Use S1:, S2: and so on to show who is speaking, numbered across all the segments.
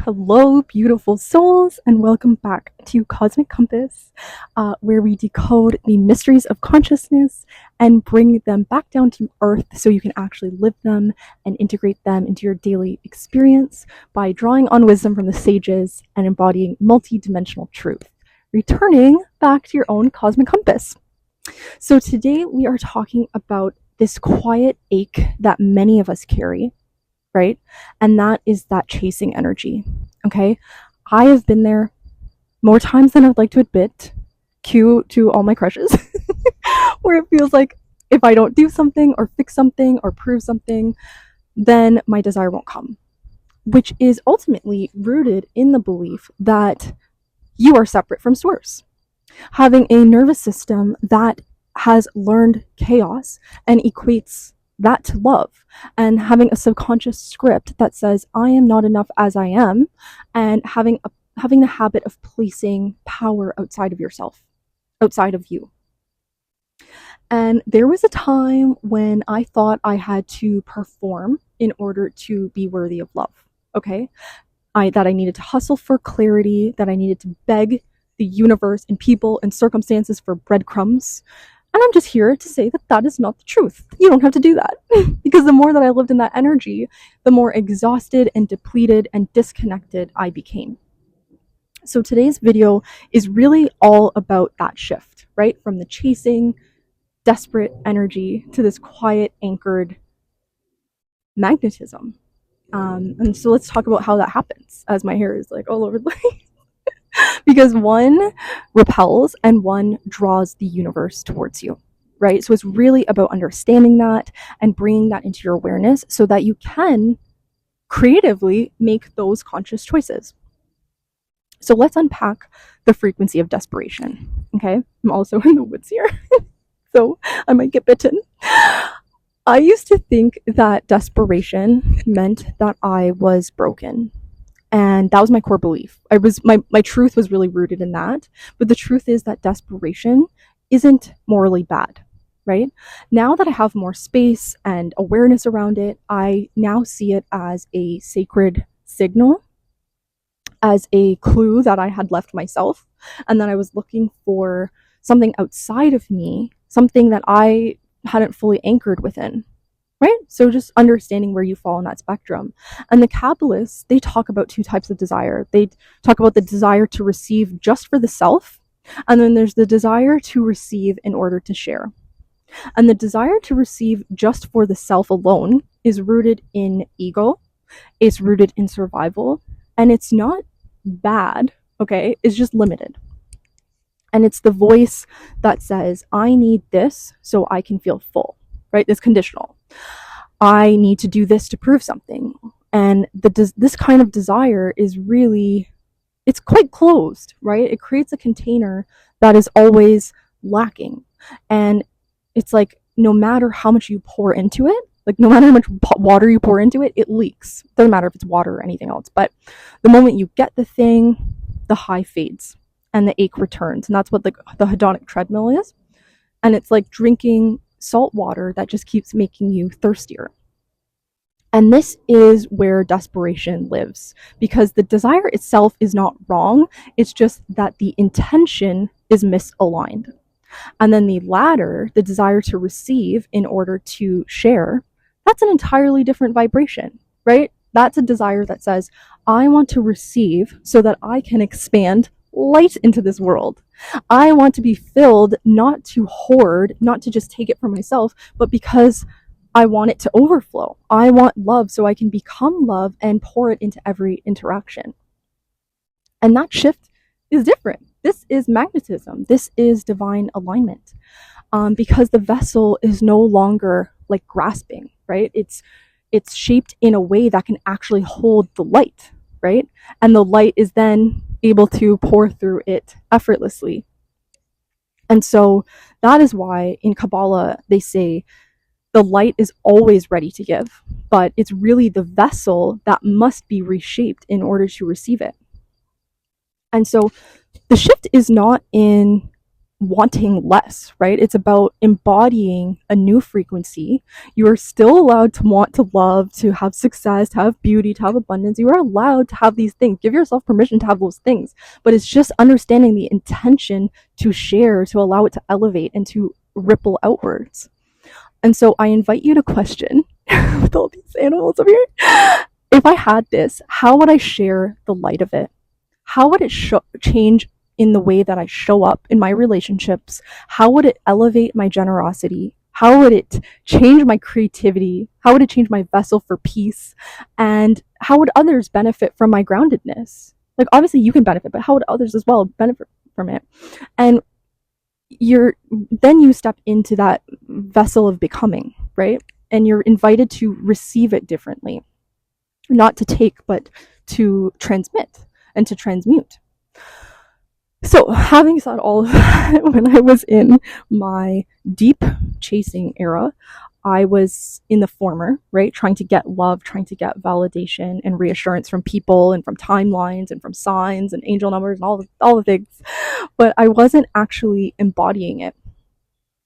S1: Hello, beautiful souls, and welcome back to Cosmic Compass, where we decode the mysteries of consciousness and bring them back down to earth so you can actually live them and integrate them into your daily experience by drawing on wisdom from the sages and embodying multi-dimensional truth, returning back to your own cosmic compass. So today we are talking about this quiet ache that many of us carry, right? And that is that chasing energy. Okay. I have been there more times than I'd like to admit, cue to all my crushes, where it feels like if I don't do something or fix something or prove something, then my desire won't come, which is ultimately rooted in the belief that you are separate from source. Having a nervous system that has learned chaos and equates that to love, and having a subconscious script that says I am not enough as I am, and having the habit of placing power outside of yourself, outside of you. And there was a time when I thought I had to perform in order to be worthy of love. Okay, that I needed to hustle for clarity, that I needed to beg the universe and people and circumstances for breadcrumbs. And I'm just here to say that that is not the truth. You don't have to do that. Because the more that I lived in that energy, the more exhausted and depleted and disconnected I became. So today's video is really all about that shift, right? From the chasing, desperate energy to this quiet, anchored magnetism. And so let's talk about how that happens, as my hair is like all over the place. Because one repels and one draws the universe towards you, right? So it's really about understanding that and bringing that into your awareness so that you can creatively make those conscious choices. So let's unpack the frequency of desperation, okay? I'm also in the woods here, so I might get bitten. I used to think that desperation meant that I was broken. And that was my core belief. My truth was really rooted in that. But the truth is that desperation isn't morally bad, right? Now that I have more space and awareness around it, I now see it as a sacred signal, as a clue that I had left myself, and that I was looking for something outside of me, something that I hadn't fully anchored within. Right? So just understanding where you fall in that spectrum. And the Kabbalists, they talk about two types of desire. They talk about the desire to receive just for the self, and then there's the desire to receive in order to share. And the desire to receive just for the self alone is rooted in ego, it's rooted in survival, and it's not bad, okay? It's just limited. And it's the voice that says, I need this so I can feel full. Right? This conditional. I need to do this to prove something. And this kind of desire is really, it's quite closed, right? It creates a container that is always lacking. And it's like, no matter how much you pour into it, like no matter how much water you pour into it, it leaks. Doesn't matter if it's water or anything else. But the moment you get the thing, the high fades and the ache returns. And that's what the hedonic treadmill is. And it's like drinking salt water that just keeps making you thirstier. And this is where desperation lives, because the desire itself is not wrong. It's just that the intention is misaligned. And then the latter, the desire to receive in order to share, that's an entirely different vibration, right? That's a desire that says, I want to receive so that I can expand light into this world. I want to be filled, not to hoard, not to just take it for myself, but because I want it to overflow. I want love so I can become love and pour it into every interaction. And that shift is different. This is magnetism. This is divine alignment, because the vessel is no longer like grasping, right? It's shaped in a way that can actually hold the light, right? And the light is then able to pour through it effortlessly. And so that is why in Kabbalah they say the light is always ready to give, but it's really the vessel that must be reshaped in order to receive it. And so the shift is not in wanting less, right? It's about embodying a new frequency. You are still allowed to want to love, to have success, to have beauty, to have abundance. You are allowed to have these things. Give yourself permission to have those things. But it's just understanding the intention to share, to allow it to elevate and to ripple outwards. And so I invite you to question with all these animals up here. If I had this, how would I share the light of it? How would it change in the way that I show up in my relationships? How would it elevate my generosity? How would it change my creativity? How would it change my vessel for peace? And how would others benefit from my groundedness? Like, obviously you can benefit, but how would others as well benefit from it? And then you step into that vessel of becoming, right? And you're invited to receive it differently, not to take, but to transmit and to transmute. So, having said all of that, when I was in my deep chasing era, I was in the former, right? Trying to get love, trying to get validation and reassurance from people and from timelines and from signs and angel numbers and all the things. But I wasn't actually embodying it.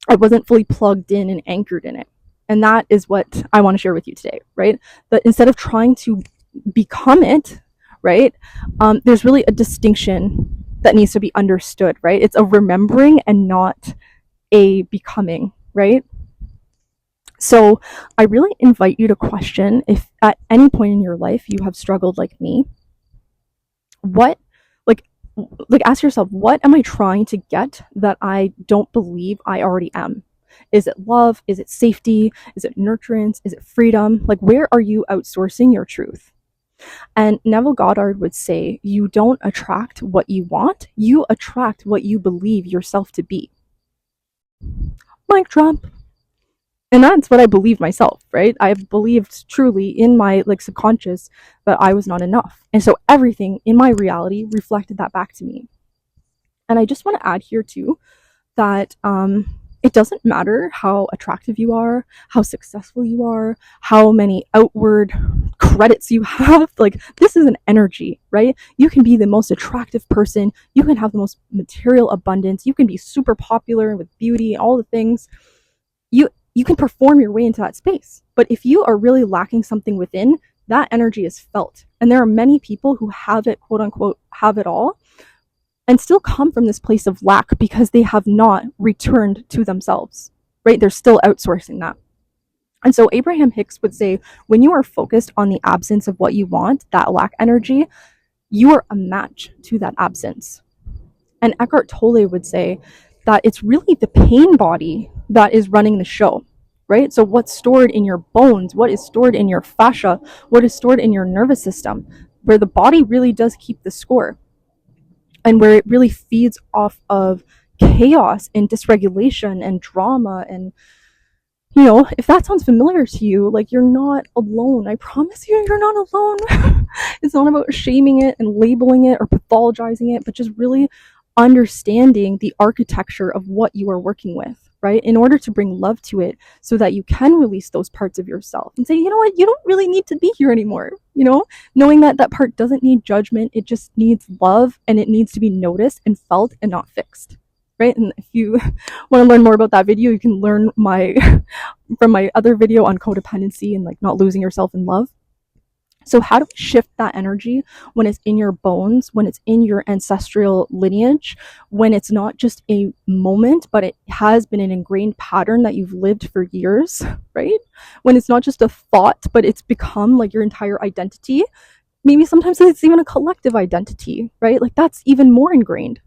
S1: I wasn't fully plugged in and anchored in it. And that is what I want to share with you today, right? That instead of trying to become it, right? There's really a distinction that needs to be understood, right? It's a remembering and not a becoming, right? So I really invite you to question, if at any point in your life you have struggled like me, what, like ask yourself, what am I trying to get that I don't believe I already am? Is it love? Is it safety? Is it nurturance? Is it freedom? Like, where are you outsourcing your truth? And Neville Goddard would say, you don't attract what you want, you attract what you believe yourself to be. Mic drop. And that's what I believe myself, right? I have believed truly in my subconscious that I was not enough. And so everything in my reality reflected that back to me. And I just want to add here too that it doesn't matter how attractive you are, how successful you are, how many outward credits you have. Like, this is an energy, right? You can be the most attractive person. You can have the most material abundance. You can be super popular with beauty, all the things. You can perform your way into that space. But if you are really lacking something within, that energy is felt. And there are many people who have it, quote unquote, have it all, and still come from this place of lack because they have not returned to themselves, right? They're still outsourcing that. And so Abraham Hicks would say, when you are focused on the absence of what you want, that lack energy, you are a match to that absence. And Eckhart Tolle would say that it's really the pain body that is running the show, right? So what's stored in your bones, what is stored in your fascia, what is stored in your nervous system, where the body really does keep the score, and where it really feeds off of chaos and dysregulation and drama. And if that sounds familiar to you, like, you're not alone. I promise you're not alone. It's not about shaming it and labeling it or pathologizing it, but just really understanding the architecture of what you are working with, right? In order to bring love to it so that you can release those parts of yourself and say, you know what, you don't really need to be here anymore. Knowing that that part doesn't need judgment, it just needs love, and it needs to be noticed and felt and not fixed, right? And if you want to learn more about that video, you can learn from my other video on codependency and not losing yourself in love. So how do we shift that energy when it's in your bones, when it's in your ancestral lineage, when it's not just a moment, but it has been an ingrained pattern that you've lived for years, right? When it's not just a thought, but it's become your entire identity. Maybe sometimes it's even a collective identity, right? That's even more ingrained.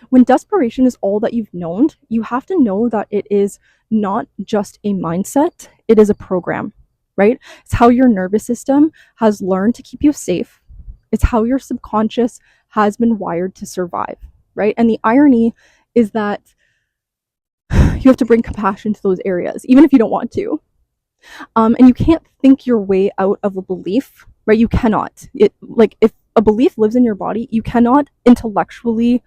S1: When desperation is all that you've known, you have to know that it is not just a mindset, it is a program. Right? It's how your nervous system has learned to keep you safe. It's how your subconscious has been wired to survive, right? And the irony is that you have to bring compassion to those areas, even if you don't want to. And you can't think your way out of a belief, right? You cannot. If a belief lives in your body, you cannot intellectually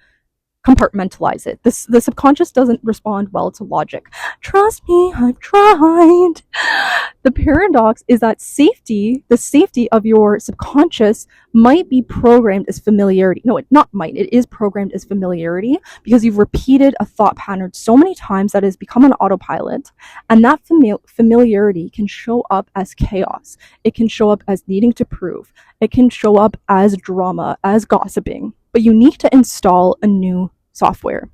S1: compartmentalize it. The subconscious doesn't respond well to logic. Trust me, I've tried. The paradox is that the safety of your subconscious might be programmed as familiarity. No, it not might. It is programmed as familiarity because you've repeated a thought pattern so many times that it has become an autopilot. And that familiarity can show up as chaos. It can show up as needing to prove. It can show up as drama, as gossiping. But you need to install a new software.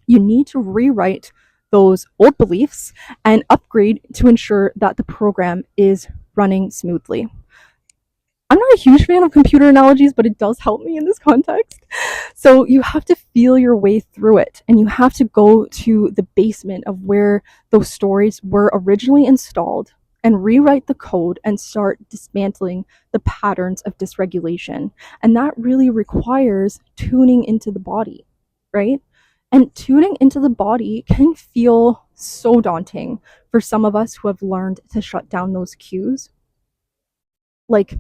S1: You need to rewrite those old beliefs and upgrade to ensure that the program is running smoothly. I'm not a huge fan of computer analogies, but it does help me in this context. So you have to feel your way through it, and you have to go to the basement of where those stories were originally installed and rewrite the code and start dismantling the patterns of dysregulation. And that really requires tuning into the body, right? And tuning into the body can feel so daunting for some of us who have learned to shut down those cues. Like,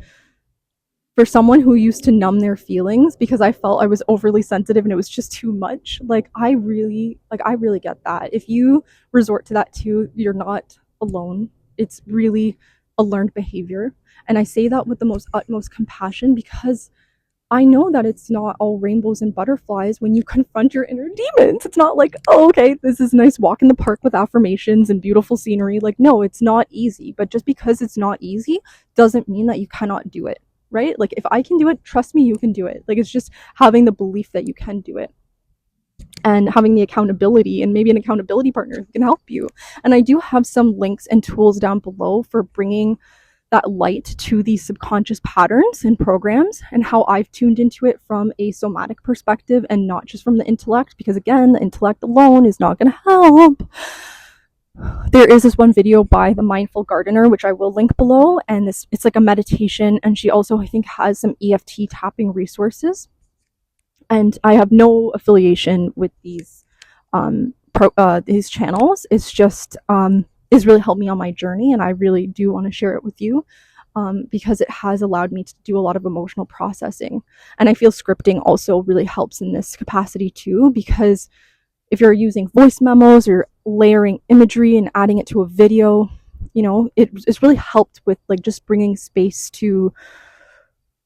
S1: for someone who used to numb their feelings because I felt I was overly sensitive and it was just too much, I really get that. If you resort to that too, you're not alone. It's really a learned behavior. And I say that with the most utmost compassion because I know that it's not all rainbows and butterflies when you confront your inner demons. It's not like, oh, okay, this is a nice walk in the park with affirmations and beautiful scenery. No, it's not easy. But just because it's not easy doesn't mean that you cannot do it, right? If I can do it, trust me, you can do it. It's just having the belief that you can do it and having the accountability and maybe an accountability partner who can help you. And I do have some links and tools down below for bringing that light to these subconscious patterns and programs and how I've tuned into it from a somatic perspective and not just from the intellect, because again, the intellect alone is not going to help. There is this one video by the Mindful Gardener, which I will link below, and it's like a meditation, and she also, I think, has some EFT tapping resources. And I have no affiliation with these channels. It's just it's really helped me on my journey, and I really do want to share it with you because it has allowed me to do a lot of emotional processing. And I feel scripting also really helps in this capacity too, because if you're using voice memos or layering imagery and adding it to a video, it's really helped with just bringing space to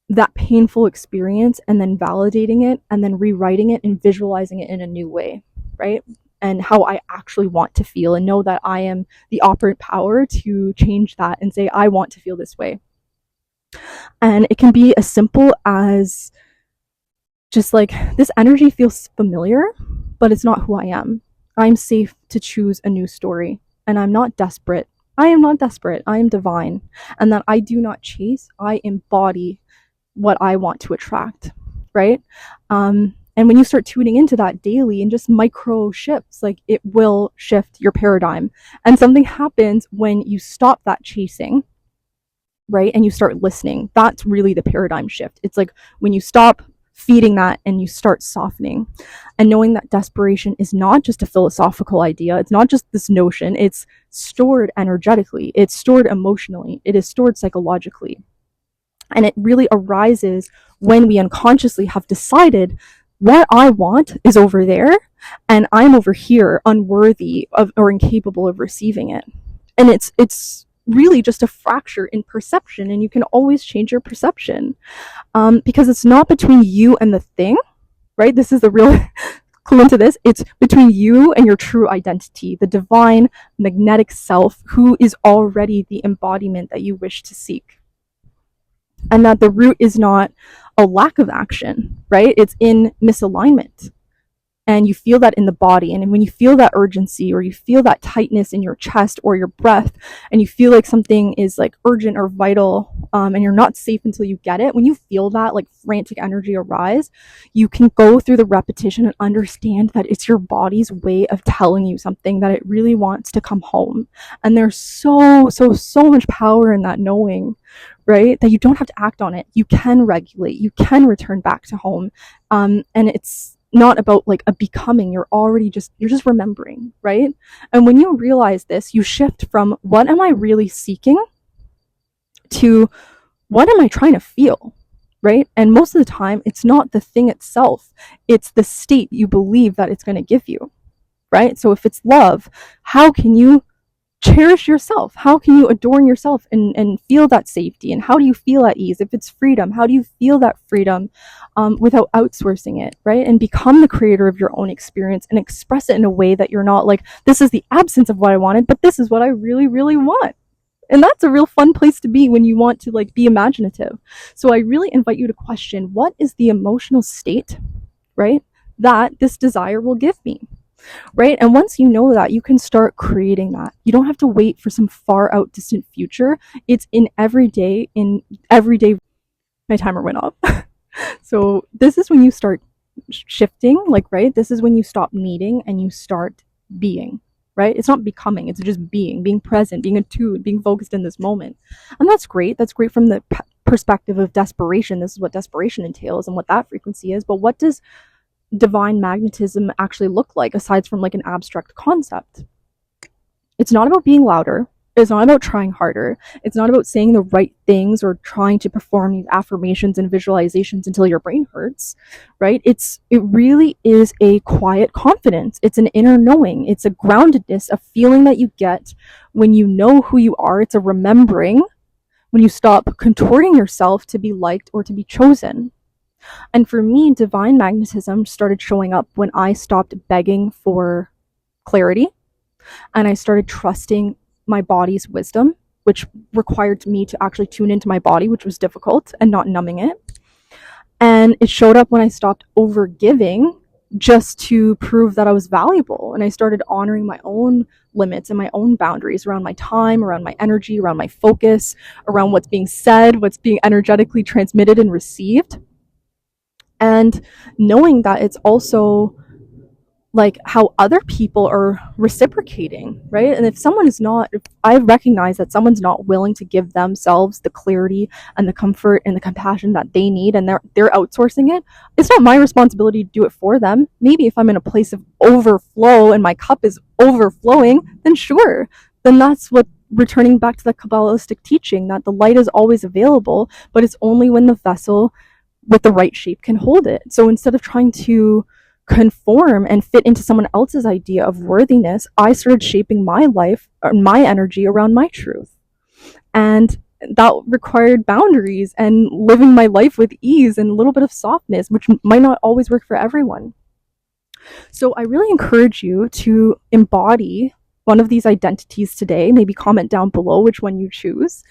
S1: that painful experience and then validating it and then rewriting it and visualizing it in a new way, right? And how I actually want to feel and know that I am the operant power to change that and say, I want to feel this way. And it can be as simple as just this energy feels familiar, but it's not who I am. I'm safe to choose a new story, and I'm not desperate. I am not desperate. I am divine. And that I do not chase, I embody what I want to attract, right? And when you start tuning into that daily and just micro shifts, it will shift your paradigm. And something happens when you stop that chasing, right? And you start listening. That's really the paradigm shift. It's when you stop feeding that and you start softening and knowing that desperation is not just a philosophical idea. It's not just this notion. It's stored energetically. It's stored emotionally. It is stored psychologically. And it really arises when we unconsciously have decided what I want is over there and I'm over here unworthy of or incapable of receiving it. And it's really just a fracture in perception, and you can always change your perception because it's not between you and the thing, right? This is the real clue into this. It's between you and your true identity, the divine magnetic self who is already the embodiment that you wish to seek. And that the root is not a lack of action, right? It's in misalignment. And you feel that in the body. And when you feel that urgency or you feel that tightness in your chest or your breath, and you feel like something is urgent or vital, and you're not safe until you get it, when you feel that frantic energy arise, you can go through the repetition and understand that it's your body's way of telling you something, that it really wants to come home. And there's so much power in that knowing, right? That you don't have to act on it. You can regulate, you can return back to home. And it's not about a becoming. You're just remembering, right? And when you realize this, you shift from what am I really seeking to what am I trying to feel, right? And most of the time, it's not the thing itself, it's the state you believe that it's going to give you, right? So if it's love, how can you cherish yourself? How can you adorn yourself and feel that safety? And how do you feel at ease? If it's freedom, how do you feel that freedom without outsourcing it, right? And become the creator of your own experience and express it in a way that you're not like, this is the absence of what I wanted, but this is what I really, really want. And that's a real fun place to be when you want to like be imaginative. So I really invite you to question, what is the emotional state, right, that this desire will give me, right? And once you know that, you can start creating that. You don't have to wait for some far out distant future. It's in every day. My timer went off. So this is when you start shifting, like, right? This is when you stop needing and you start being. Right? It's not becoming, it's just being present, being attuned, being focused in this moment. And that's great. That's great from the perspective of desperation. This is what desperation entails and what that frequency is. But what does divine magnetism actually look like aside from like an abstract concept? It's not about being louder. It's not about trying harder. It's not about saying the right things or trying to perform these affirmations and visualizations until your brain hurts, right? It really is a quiet confidence. It's an inner knowing. It's a groundedness, a feeling that you get when you know who you are. It's a remembering when you stop contorting yourself to be liked or to be chosen. And for me, divine magnetism started showing up when I stopped begging for clarity and I started trusting my body's wisdom, which required me to actually tune into my body, which was difficult, and not numbing it. And it showed up when I stopped over giving just to prove that I was valuable. And I started honoring my own limits and my own boundaries around my time, around my energy, around my focus, around what's being said, what's being energetically transmitted and received. And knowing that it's also like how other people are reciprocating, right? And if I recognize that someone's not willing to give themselves the clarity and the comfort and the compassion that they need, and they're outsourcing it, it's not my responsibility to do it for them. Maybe if I'm in a place of overflow and my cup is overflowing, then sure, then that's what, returning back to the Kabbalistic teaching, that the light is always available, but it's only when the vessel with the right shape can hold it. So instead of trying to conform and fit into someone else's idea of worthiness, I started shaping my life or my energy around my truth. And that required boundaries and living my life with ease and a little bit of softness, which might not always work for everyone. So I really encourage you to embody one of these identities today. Maybe comment down below which one you choose.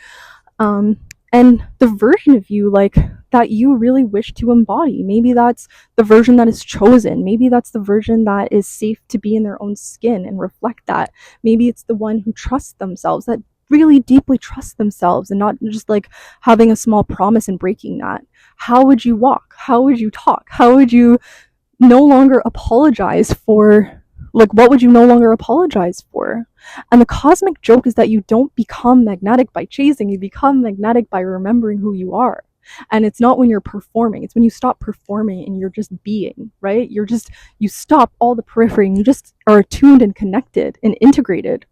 S1: And the version of you like that you really wish to embody. Maybe that's the version that is chosen. Maybe that's the version that is safe to be in their own skin and reflect that. Maybe it's the one who trusts themselves, that really deeply trusts themselves and not just like having a small promise and breaking that. How would you walk? How would you talk? How would you no longer apologize for, like, what would you no longer apologize for? And the cosmic joke is that you don't become magnetic by chasing, you become magnetic by remembering who you are. And it's not when you're performing, it's when you stop performing and you're just being, right? You stop all the periphery and you just are attuned and connected and integrated.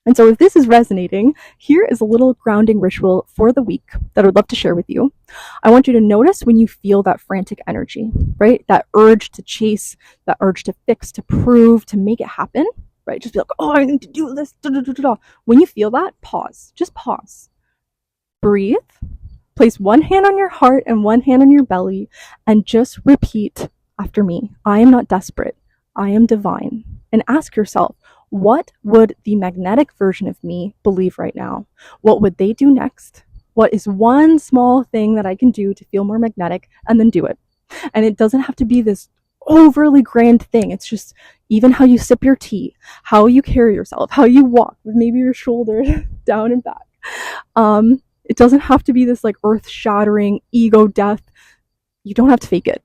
S1: And so if this is resonating, here is a little grounding ritual for the week that I would love to share with you. I want you to notice when you feel that frantic energy, right? That urge to chase, that urge to fix, to prove, to make it happen, right? Just be like, oh, I need to do this. Da, da, da, da. When you feel that, pause. Just pause. Breathe. Place one hand on your heart and one hand on your belly and just repeat after me. I am not desperate. I am divine. And ask yourself, what would the magnetic version of me believe right now? What would they do next? What is one small thing that I can do to feel more magnetic? And then do it. And it doesn't have to be this overly grand thing. It's just even how you sip your tea, how you carry yourself, how you walk with maybe your shoulders down and back. It doesn't have to be this like earth-shattering ego death. You don't have to fake it.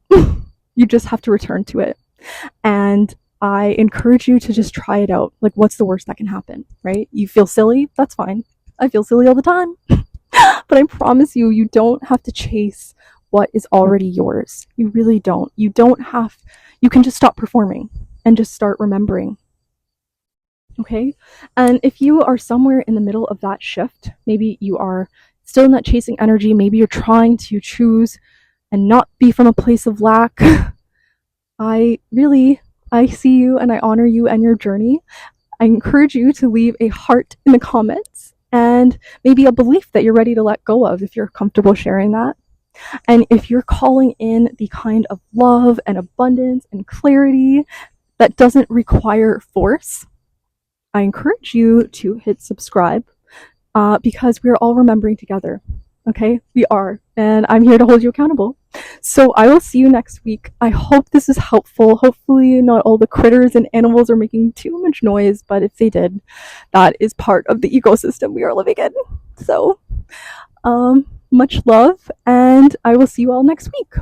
S1: You just have to return to it. And I encourage you to just try it out. Like, what's the worst that can happen, right? You feel silly? That's fine. I feel silly all the time. But I promise you, you don't have to chase what is already yours. You really don't. You can just stop performing and just start remembering. Okay? And if you are somewhere in the middle of that shift, maybe you are still in that chasing energy, maybe you're trying to choose and not be from a place of lack, I see you and I honor you and your journey. I encourage you to leave a heart in the comments and maybe a belief that you're ready to let go of if you're comfortable sharing that. And if you're calling in the kind of love and abundance and clarity that doesn't require force, I encourage you to hit subscribe because we're all remembering together. Okay, we are, and I'm here to hold you accountable. So I will see you next week. I hope this is helpful. Hopefully not all the critters and animals are making too much noise, but if they did, that is part of the ecosystem we are living in. So much love, and I will see you all next week.